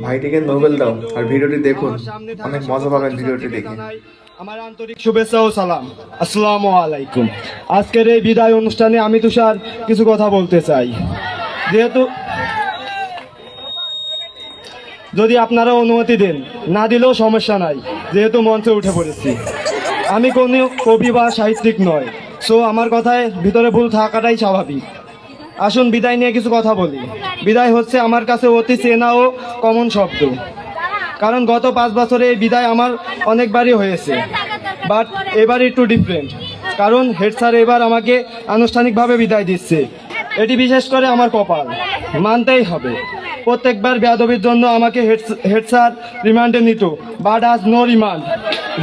ভাইটিকে Nobel দাও আর ভিডিওটি দেখুন, অনেক মজা পাবেন ভিডিওটি দেখে। আমার আন্তরিক শুভেচ্ছা ও সালাম। আসসালামু আলাইকুম। আজকের এই বিদায় অনুষ্ঠানে আমি তুষার কিছু কথা বলতে চাই। যেহেতু যদি আপনারা অনুমতি দেন, না দিলেও সমস্যা নাই, যেহেতু মঞ্চে উঠে পড়েছি। আমি কোনো কবি বা সাহিত্যিক নয়, সো আমার কথায় ভিতরে ভুল থাকাটাই স্বাভাবিক। আসুন বিদায় নিয়ে কিছু কথা বলি। বিদায় হচ্ছে আমার কাছে অতি চেনা ও কমন শব্দ, কারণ গত 5 বছরে এই বিদায় আমার অনেকবারই হয়েছে, বাট এবার একটু ডিফারেন্ট, কারণ হেড স্যার এবার আমাকে আনুষ্ঠানিকভাবে বিদায় দিচ্ছে। এটি বিশেষ করে আমার কপাল, মানতেই হবে। প্রত্যেকবার বেয়াদবির জন্য আমাকে হেড স্যার রিমান্ডে নিত, বাট আজ নো রিমান্ড,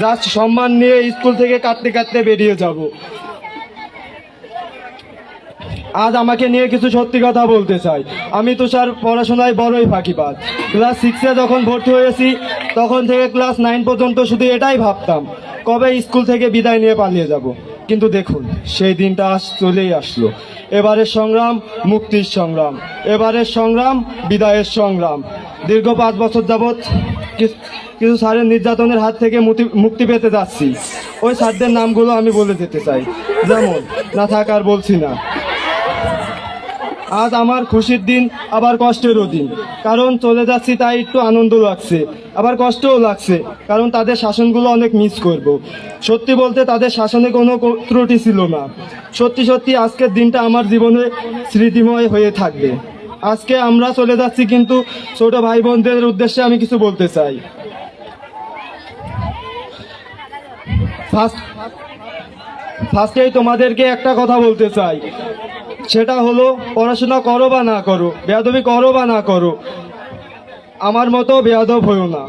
জাস্ট সম্মান নিয়ে স্কুল থেকে কাটতে কাটতে বেরিয়ে যাব। আজ আমাকে নিয়ে কিছু সত্যি কথা বলতে চাই। আমি তুষার পড়াশোনায় বড়ই ফাঁকিবাজ। ক্লাস 6-এ যখন ভর্তি হয়েছি, তখন থেকে ক্লাস 9 পর্যন্ত শুধু এটাই ভাবতাম, কবে স্কুল থেকে বিদায় নিয়ে পালিয়ে যাব। কিন্তু দেখুন, সেই দিনটা আজ চলেই আসলো। এবারের সংগ্রাম মুক্তির সংগ্রাম, এবারের সংগ্রাম বিদায়ের সংগ্রাম। দীর্ঘ 5 বছর যাবৎ কিছু স্যারের নির্যাতনের হাত থেকে মুক্তি পেতে যাচ্ছি। ওই স্যারদের নামগুলো আমি বলে যেতে চাই, যেমন না থাকার বলছি না। আজ আমার খুশির দিন, আবার কষ্টেরও দিন, কারণ চলে যাচ্ছি তাই একটু আনন্দ লাগছে, আবার কষ্টও লাগছে, কারণ তাদের শাসনগুলো অনেক মিস করব। সত্যি বলতে তাদের শাসনে কোনো ত্রুটি ছিল না। সত্যি সত্যি আজকের দিনটা আমার জীবনে স্মৃতিময় হয়ে থাকবে। আজকে আমরা চলে যাচ্ছি, কিন্তু ছোট ভাই বোনদের উদ্দেশ্যে আমি কিছু বলতে চাই। ফার্স্টেই তোমাদেরকে একটা কথা বলতে চাই, সেটা হলো পড়াশোনা করো বা না করো, বেয়াদবি করো বা না করো, আমার মতো বেয়াদব হইও না।